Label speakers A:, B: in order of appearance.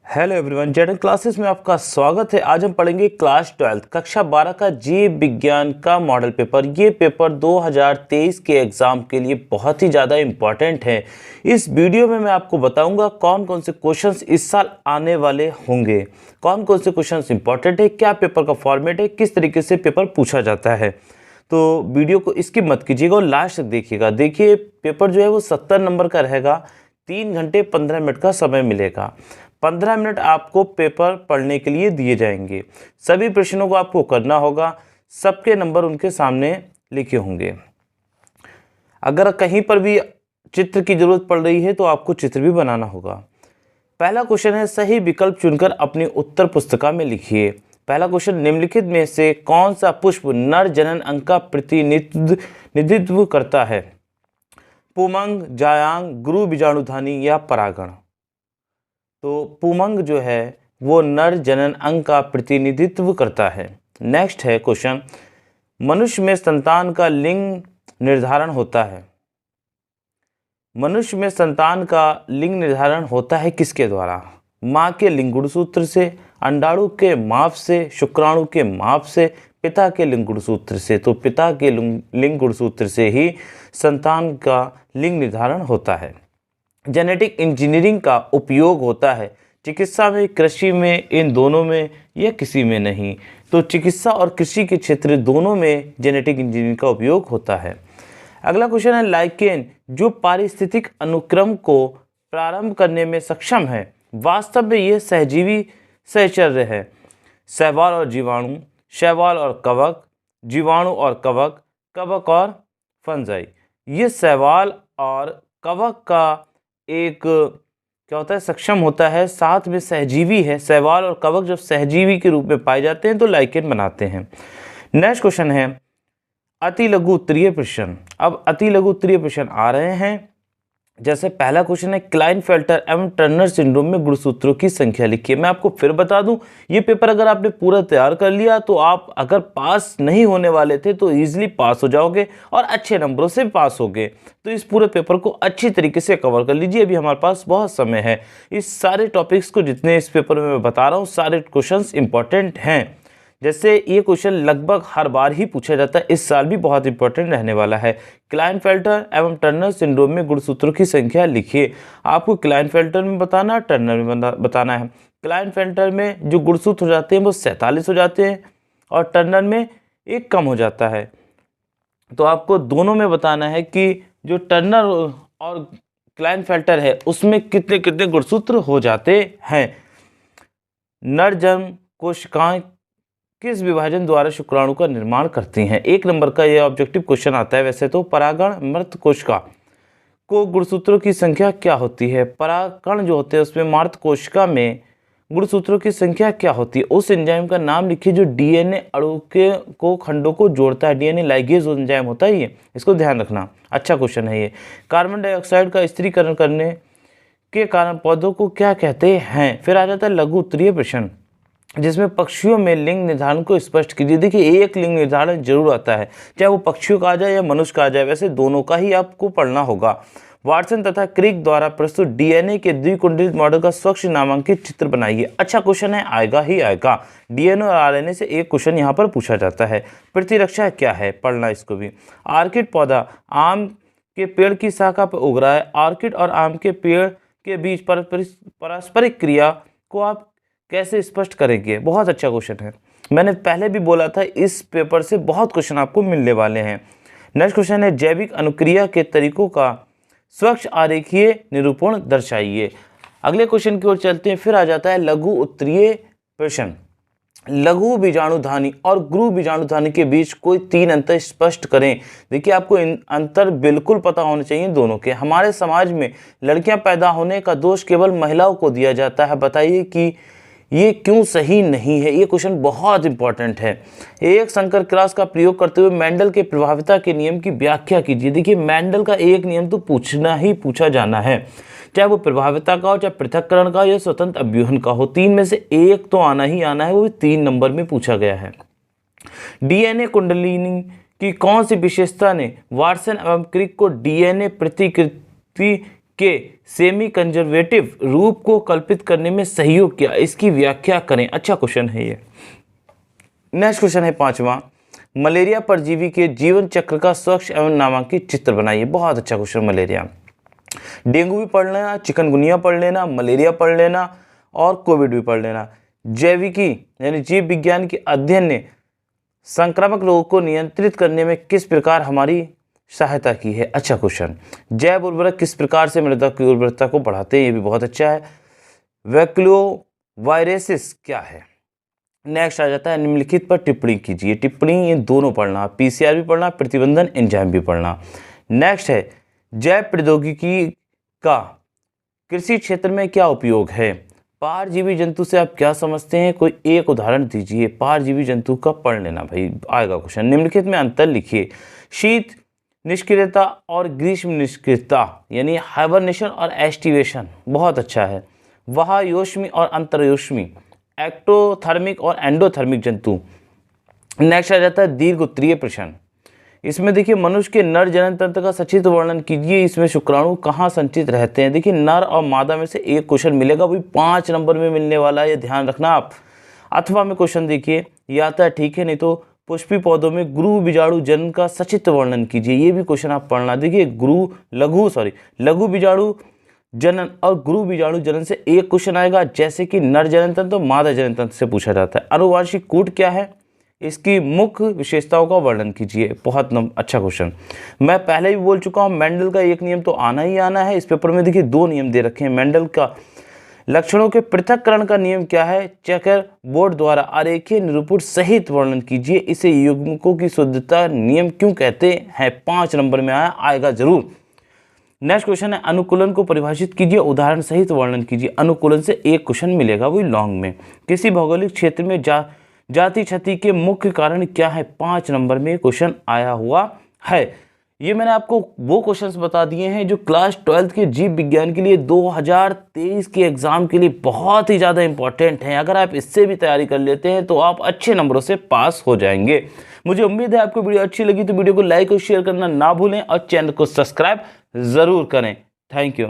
A: Hello everyone, Jadon classes में आपका स्वागत है। आज हम पढ़ेंगे क्लास 12 कक्षा 12 का जीव विज्ञान का मॉडल पेपर। ये पेपर 2023 के एग्ज़ाम के लिए बहुत ही ज़्यादा इम्पॉर्टेंट है। इस वीडियो में मैं आपको बताऊंगा कौन कौन से क्वेश्चंस इस साल आने वाले होंगे, कौन कौन से क्वेश्चंस इंपॉर्टेंट है, क्या पेपर का फॉर्मेट है, किस तरीके से पेपर पूछा जाता है। तो वीडियो को स्किप मत कीजिएगा और लास्ट तक देखिएगा। देखिए, पेपर जो है वो 70 नंबर का रहेगा। 3 घंटे 15 मिनट का समय मिलेगा। 15 मिनट आपको पेपर पढ़ने के लिए दिए जाएंगे। सभी प्रश्नों को आपको करना होगा, सबके नंबर उनके सामने लिखे होंगे। अगर कहीं पर भी चित्र की जरूरत पड़ रही है तो आपको चित्र भी बनाना होगा। पहला क्वेश्चन है, सही विकल्प चुनकर अपनी उत्तर पुस्तिका में लिखिए। पहला क्वेश्चन, निम्नलिखित में से कौन सा पुष्प नर जनन अंग का प्रतिनिधित्व करता है? पुमंग, जायांग, गुरु बीजाणुधानी या परागण? तो पुमंग जो है वो नर जनन अंग का प्रतिनिधित्व करता है। नेक्स्ट है क्वेश्चन, मनुष्य में संतान का लिंग निर्धारण होता है? मनुष्य में संतान का लिंग निर्धारण होता है किसके द्वारा? माँ के लिंग गुणसूत्र से, अंडाणु के माप से, शुक्राणु के माप से, पिता के लिंग गुणसूत्र से। तो पिता के लिंग गुणसूत्र से ही संतान का लिंग निर्धारण होता है। जेनेटिक इंजीनियरिंग का उपयोग होता है चिकित्सा में, कृषि में, इन दोनों में या किसी में नहीं? तो चिकित्सा और कृषि के क्षेत्र दोनों में जेनेटिक इंजीनियरिंग का उपयोग होता है। अगला क्वेश्चन है, लाइकेन जो पारिस्थितिक अनुक्रम को प्रारंभ करने में सक्षम है, वास्तव में यह सहजीवी सहचर्य है? शैवाल और जीवाणु, शैवाल और कवक, जीवाणु और कवक, कवक और फंजाई। ये शैवाल और कवक का एक क्या होता है, सक्षम होता है, साथ में सहजीवी है। शैवाल और कवक जब सहजीवी के रूप में पाए जाते हैं तो लाइकेन बनाते हैं। नेक्स्ट क्वेश्चन है, अति लघु उत्तरीय प्रश्न। अब अति लघु उत्तरीय प्रश्न आ रहे हैं। जैसे पहला क्वेश्चन है, क्लाइनफेल्टर एवं टर्नर सिंड्रोम में गुणसूत्रों की संख्या लिखिए। मैं आपको फिर बता दूं, ये पेपर अगर आपने पूरा तैयार कर लिया तो आप अगर पास नहीं होने वाले थे तो इजीली पास हो जाओगे और अच्छे नंबरों से पास होगे। तो इस पूरे पेपर को अच्छी तरीके से कवर कर लीजिए, अभी हमारे पास बहुत समय है। इस सारे टॉपिक्स को जितने इस पेपर में मैं बता रहा हूँ, सारे क्वेश्चन इंपॉर्टेंट हैं। जैसे ये क्वेश्चन लगभग हर बार ही पूछा जाता है, इस साल भी बहुत इंपॉर्टेंट रहने वाला है। क्लाइनफेल्टर एवं टर्नर सिंड्रोम में गुणसूत्रों की संख्या लिखिए। आपको क्लाइनफेल्टर में बताना, टर्नर में बताना है। क्लाइनफेल्टर में जो गुणसूत्र हो जाते हैं वो 47 हो जाते हैं और टर्नर में एक कम हो जाता है। तो आपको दोनों में बताना है कि जो टर्नर और क्लाइनफेल्टर है उसमें कितने कितने गुणसूत्र हो जाते हैं। नरजन्म कोशिकाएं किस विभाजन द्वारा शुक्राणु का निर्माण करती हैं? 1 नंबर का यह ऑब्जेक्टिव क्वेश्चन आता है। वैसे तो परागण मृत कोशिका को गुणसूत्रों की संख्या क्या होती है? परागण जो होते हैं उसमें मृत कोशिका में गुणसूत्रों की संख्या क्या होती है? उस एंजाइम का नाम लिखिए जो डीएनए अणु के को खंडों को जोड़ता है। डीएनए लाइगेज एंजाइम होता है ये, इसको ध्यान रखना। अच्छा क्वेश्चन है ये। कार्बन डाइऑक्साइड का स्थिरीकरण करने के कारण पौधों को क्या कहते हैं? फिर आ जाता है लघु उत्तरीय प्रश्न, जिसमें पक्षियों में लिंग निर्धारण को स्पष्ट कीजिए। देखिए, एक लिंग निर्धारण जरूर आता है, चाहे वो पक्षियों का आ जाए या मनुष्य का आ जाए, वैसे दोनों का ही आपको पढ़ना होगा। वाटसन तथा क्रिक द्वारा प्रस्तुत डीएनए के द्विकुंडलित मॉडल का स्वच्छ नामांकित चित्र बनाइए। अच्छा क्वेश्चन है, आएगा ही आएगा। डीएनए और आरएनए से एक क्वेश्चन यहाँ पर पूछा जाता है। प्रतिरक्षा क्या है, पढ़ना इसको भी। आर्किड पौधा आम के पेड़ की शाखा पर उग रहा है। आर्किड और आम के पेड़ के बीच पारस्परिक क्रिया को आप कैसे स्पष्ट करेंगे? बहुत अच्छा क्वेश्चन है। मैंने पहले भी बोला था इस पेपर से बहुत क्वेश्चन आपको मिलने वाले हैं। नेक्स्ट क्वेश्चन है, जैविक अनुक्रिया के तरीकों का स्वच्छ आरेखीय निरूपण दर्शाइए। अगले क्वेश्चन की ओर चलते हैं। फिर आ जाता है लघु उत्तरीय प्रश्न। लघु बीजाणुधानी और गुरु बीजाणुधानी के बीच कोई 3 अंतर स्पष्ट करें। देखिए, आपको इन अंतर बिल्कुल पता होने चाहिए दोनों के। हमारे समाज में लड़कियां पैदा होने का दोष केवल महिलाओं को दिया जाता है। बताइए कि ये क्यों सही नहीं है? ये क्वेश्चन बहुत इंपॉर्टेंट है। एक संकर क्रॉस का प्रयोग करते हुए मेंडल के प्रभाविता के नियम की व्याख्या कीजिए। देखिए, मेंडल का एक नियम तो पूछा जाना है, चाहे वो प्रभाविता का हो, चाहे पृथक्करण का हो या स्वतंत्र अभ्यूहन का हो। 3 में से एक तो आना ही आना है, वो भी 3 नंबर में पूछा गया है। डीएनए कुंडलिनी की कौन सी विशेषता ने वाटसन एवं क्रिक को डीएनए प्रतिकृति के सेमी कंजर्वेटिव रूप को कल्पित करने में सहयोग किया, इसकी व्याख्या करें। अच्छा क्वेश्चन है ये। नेक्स्ट क्वेश्चन है 5वां, मलेरिया परजीवी के जीवन चक्र का स्वच्छ एवं नामांकित चित्र बनाइए। बहुत अच्छा क्वेश्चन। मलेरिया, डेंगू भी पढ़ लेना, चिकनगुनिया पढ़ लेना, मलेरिया पढ़ लेना और कोविड भी पढ़ लेना। जैविकी यानी जीव विज्ञान के अध्ययन ने संक्रामक रोगों को नियंत्रित करने में किस प्रकार हमारी सहायता की है। अच्छा क्वेश्चन। जैव उर्वरक किस प्रकार से मृदा की उर्वरता को बढ़ाते हैं, ये भी बहुत अच्छा है। वैक्यूलोवायरेसिस क्या है। नेक्स्ट आ जाता है निम्नलिखित पर टिप्पणी कीजिए। टिप्पणी ये दोनों पढ़ना, पीसीआर भी पढ़ना, प्रतिबंधन एंजाइम भी पढ़ना। नेक्स्ट है जैव प्रौद्योगिकी का कृषि क्षेत्र में क्या उपयोग है। पारजीवी जंतु से आप क्या समझते हैं, कोई एक उदाहरण दीजिए। पारजीवी जंतु का पढ़ लेना भाई, आएगा क्वेश्चन। निम्नलिखित में अंतर लिखिए। शीत निष्क्रियता और ग्रीष्म निष्क्रियता यानी हाइबरनेशन और एस्टिवेशन, बहुत अच्छा है। बाह्योष्मी और अंतर्योष्मी, एक्टोथर्मिक और एंडोथर्मिक जंतु। नेक्स्ट आ जाता है दीर्घ उत्तरीय प्रश्न। इसमें देखिए मनुष्य के नर जनन तंत्र का सचित्र वर्णन कीजिए। इसमें शुक्राणु कहाँ संचित रहते हैं। देखिए नर और मादा में से एक क्वेश्चन मिलेगा, वही 5 नंबर में मिलने वाला है, ये ध्यान रखना आप। अथवा में क्वेश्चन देखिए ये आता है, ठीक है, नहीं तो पुष्पी पौधों में गुरु बीजाणु जनन का सचित्र वर्णन कीजिए, ये भी क्वेश्चन आप पढ़ना। देखिए लघु बीजाणु जनन और गुरु बीजाणु जनन से एक क्वेश्चन आएगा, जैसे कि नर जनन तंत्र तो मादा जनन तंत्र से पूछा जाता है। अनुवांशिक कूट क्या है, इसकी मुख्य विशेषताओं का वर्णन कीजिए। बहुत अच्छा क्वेश्चन। मैं पहले भी बोल चुका हूँ, मेंडल का एक नियम तो आना ही आना है। इस पेपर में देखिए 2 नियम दे रखे हैं। मेंडल का लक्षणों के पृथक्करण का नियम क्या है, चेकर बोर्ड द्वारा आरेखीय निरूपण सहित वर्णन कीजिए। इसे युग्मकों की शुद्धता नियम क्यों कहते हैं, 5 नंबर में आएगा जरूर। नेक्स्ट क्वेश्चन है अनुकूलन को परिभाषित कीजिए, उदाहरण सहित वर्णन कीजिए। अनुकूलन से एक क्वेश्चन मिलेगा, वही लॉन्ग में। किसी भौगोलिक क्षेत्र में जाति क्षति के मुख्य कारण क्या है, 5 नंबर में क्वेश्चन आया हुआ है। ये मैंने आपको वो क्वेश्चंस बता दिए हैं जो क्लास 12th के जीव विज्ञान के लिए 2023 के एग्जाम के लिए बहुत ही ज़्यादा इंपॉर्टेंट हैं। अगर आप इससे भी तैयारी कर लेते हैं तो आप अच्छे नंबरों से पास हो जाएंगे। मुझे उम्मीद है आपको वीडियो अच्छी लगी तो वीडियो को लाइक और शेयर करना ना भूलें और चैनल को सब्सक्राइब ज़रूर करें। Thank you.